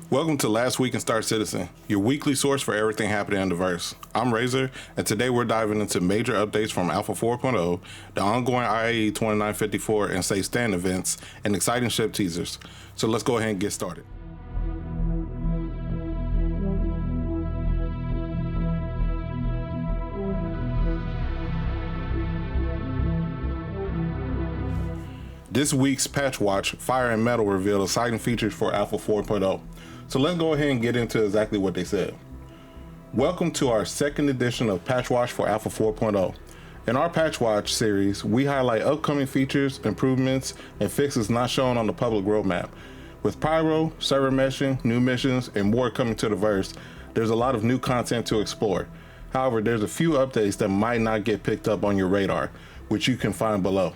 Welcome to Last Week in Star Citizen, your weekly source for everything happening in the verse. I'm Razor, and today we're diving into major updates from Alpha 4.0, the ongoing IAE 2954 and Safe Stand events, and exciting ship teasers. So let's go ahead and get started. This week's Patch Watch, Fire and Metal revealed exciting features for Alpha 4.0. So let's go ahead and get into exactly what they said. Welcome to our second edition of Patch Watch for Alpha 4.0. In our Patch Watch series, we highlight upcoming features, improvements, and fixes not shown on the public roadmap. With Pyro, server meshing, new missions, and more coming to the verse, there's a lot of new content to explore. However, there's a few updates that might not get picked up on your radar, which you can find below.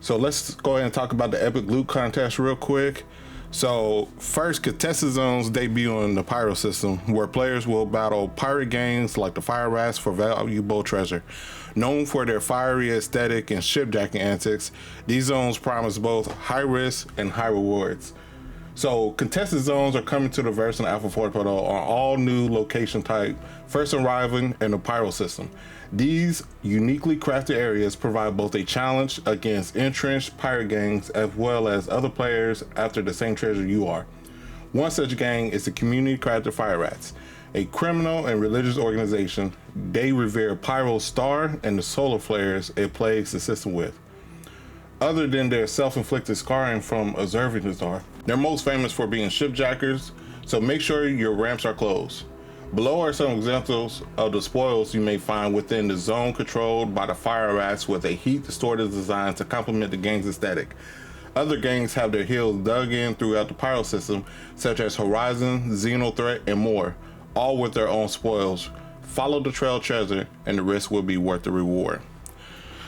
So let's go ahead and talk about the Epic Loot Contest real quick. So first, contested zones debut in the Pyro system, where players will battle pirate gangs like the Fire Rats for valuable treasure. Known for their fiery aesthetic and shipjacking antics, these zones promise both high risk and high rewards. So contested zones are coming to the verse in Alpha 4.0 on all new location type, first arriving in the Pyro system. These uniquely crafted areas provide both a challenge against entrenched pirate gangs as well as other players after the same treasure you are. One such gang is the community crafted Fire Rats, a criminal and religious organization. They revere Pyro's star and the solar flares it plagues the system with. Other than their self-inflicted scarring from observing the star, they're most famous for being shipjackers, so make sure your ramps are closed. Below are some examples of the spoils you may find within the zone controlled by the Fire Rats with a heat-distorted design to complement the gang's aesthetic. Other gangs have their heels dug in throughout the Pyro system, such as Horizon, Xenothreat, and more, all with their own spoils. Follow the trail treasure, and the risk will be worth the reward.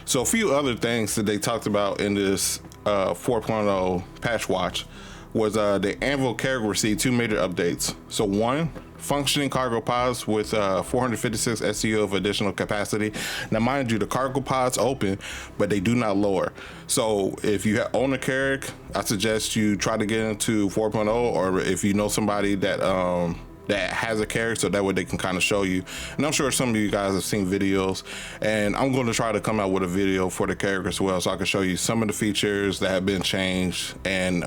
So a few other things that they talked about in this 4.0 patch watch was the Anvil character received two major updates. So one, functioning cargo pods with 456 SCU of additional capacity. Now mind you, the cargo pods open, but they do not lower. So if you own a Carrack, I suggest you try to get into 4.0, or if you know somebody that that has a Carrack, so that way they can kind of show you. And I'm sure some of you guys have seen videos, and I'm going to try to come out with a video for the Carrack as well, so I can show you some of the features that have been changed and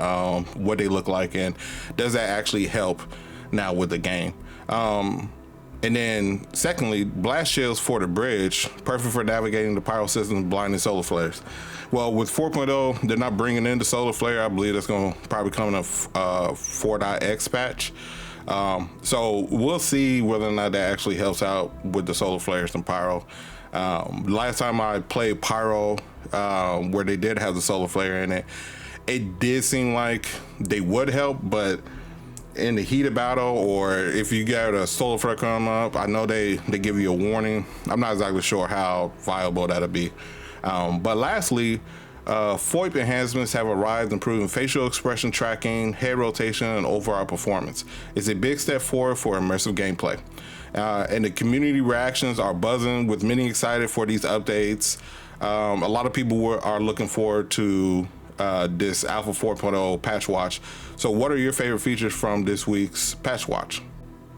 what they look like, and does that actually help now with the game. And then secondly, blast shields for the bridge, perfect for navigating the Pyro system, blinding solar flares. Well, with 4.0, they're not bringing in the solar flare. I believe that's going to probably come in a 4.x patch. So we'll see whether or not that actually helps out with the solar flares and Pyro. Last time I played Pyro, where they did have the solar flare in it, it did seem like they would help, but in the heat of battle, or if you got a solar flare come up, I know they give you a warning. I'm not exactly sure how viable that'll be. But lastly, FOIP enhancements have arrived, improving facial expression tracking, head rotation, and overall performance. It's a big step forward for immersive gameplay. And the community reactions are buzzing, with many excited for these updates. A lot of people are looking forward to this Alpha 4.0 patch watch. So what are your favorite features from this week's patch watch?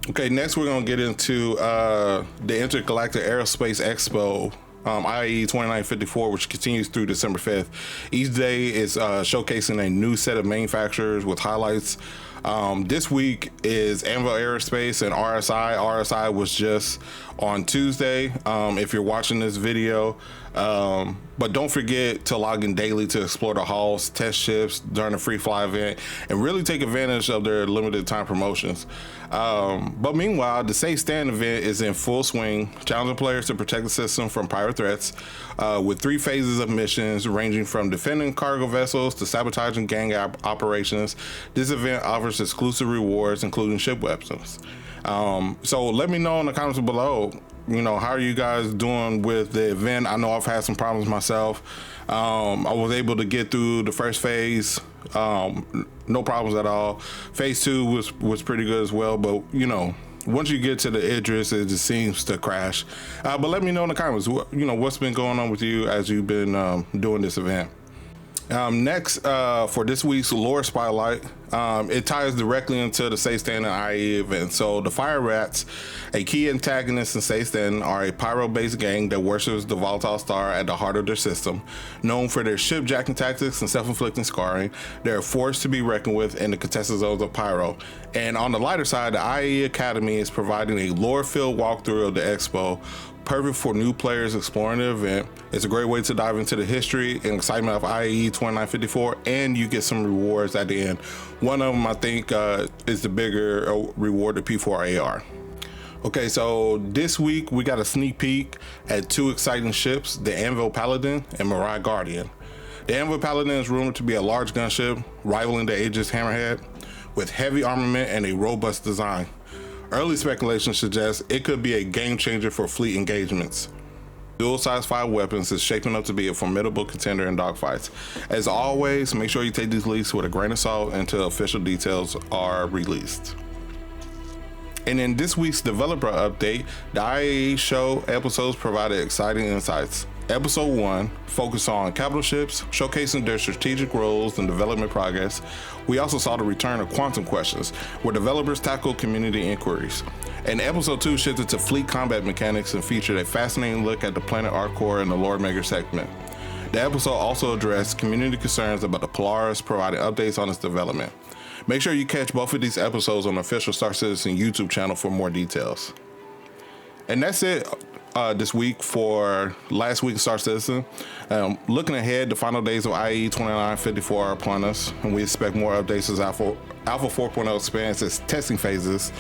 Okay, next we're going to get into the Intergalactic Aerospace Expo, IAE 2954, which continues through December 5th. Each day is showcasing a new set of manufacturers with highlights. This week is Anvil Aerospace and RSI. RSI was just on Tuesday, if you're watching this video. But don't forget to log in daily to explore the halls, test ships during the free fly event, and really take advantage of their limited time promotions. But meanwhile, the Safe Stand event is in full swing, challenging players to protect the system from pirate threats, with 3 phases of missions ranging from defending cargo vessels to sabotaging gang operations. This event offers exclusive rewards, including ship weapons. So let me know in the comments below, how are you guys doing with the event? I know I've had some problems myself. I was able to get through the first phase, no problems at all. Phase 2 was pretty good as well, but once you get to the Idris, it just seems to crash. But let me know in the comments, what's been going on with you as you've been doing this event. Next, for this week's lore spotlight, It ties directly into the Say Stand and IE event. So the Fire Rats, a key antagonist in Say Stand, are a pyro-based gang that worships the volatile star at the heart of their system. Known for their shipjacking tactics and self-inflicting scarring, they're a force to be reckoned with in the contested zones of Pyro. And on the lighter side, the IE Academy is providing a lore-filled walkthrough of the expo, perfect for new players exploring the event. It's a great way to dive into the history and excitement of IE 2954, and you get some rewards at the end. One of them, I think, is the bigger reward, the P4AR. Okay, so this week we got a sneak peek at two exciting ships, the Anvil Paladin and Mirai Guardian. The Anvil Paladin is rumored to be a large gunship rivaling the Aegis Hammerhead with heavy armament and a robust design. Early speculation suggests it could be a game changer for fleet engagements. Dual size 5 weapons is shaping up to be a formidable contender in dogfights. As always, make sure you take these leaks with a grain of salt until official details are released. And in this week's developer update, the IAE show episodes provided exciting insights. Episode 1 focused on capital ships, showcasing their strategic roles and development progress. We also saw the return of quantum questions, where developers tackled community inquiries. And episode 2 shifted to fleet combat mechanics and featured a fascinating look at the planet Arcor and the Lord Maker segment. The episode also addressed community concerns about the Polaris, providing updates on its development. Make sure you catch both of these episodes on the official Star Citizen YouTube channel for more details. And that's it this week for last week's Star Citizen. Looking ahead, the final days of IE 2954 are upon us, and we expect more updates as Alpha 4.0 expands its testing phases.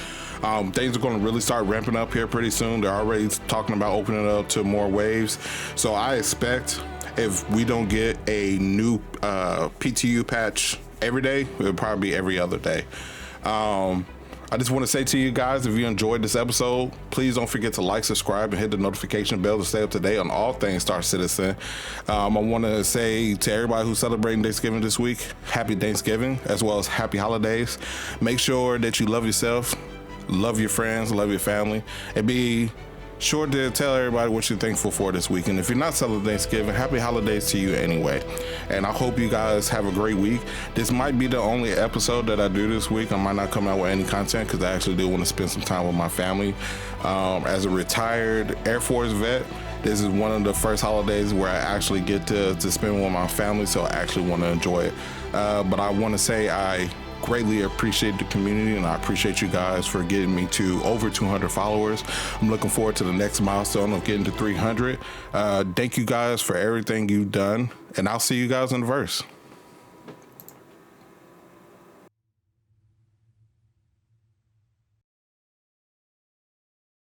Things are going to really start ramping up here pretty soon. They're already talking about opening it up to more waves. So I expect if we don't get a new PTU patch every day, it'll probably be every other day. I just want to say to you guys, if you enjoyed this episode, please don't forget to like, subscribe, and hit the notification bell to stay up to date on all things Star Citizen. I want to say to everybody who's celebrating Thanksgiving this week, happy Thanksgiving, as well as happy holidays. Make sure that you love yourself, love your friends, love your family, and be sure to tell everybody what you're thankful for this week. And if you're not celebrating Thanksgiving, happy holidays to you anyway. And I hope you guys have a great week. This might be the only episode that I do this week. I might not come out with any content because I actually do want to spend some time with my family. As a retired Air Force vet, this is one of the first holidays where I actually get to spend with my family, so I actually want to enjoy it. But I want to say I greatly appreciate the community, and I appreciate you guys for getting me to over 200 followers. I'm looking forward to the next milestone of getting to 300. Thank you guys for everything you've done, and I'll see you guys in the verse.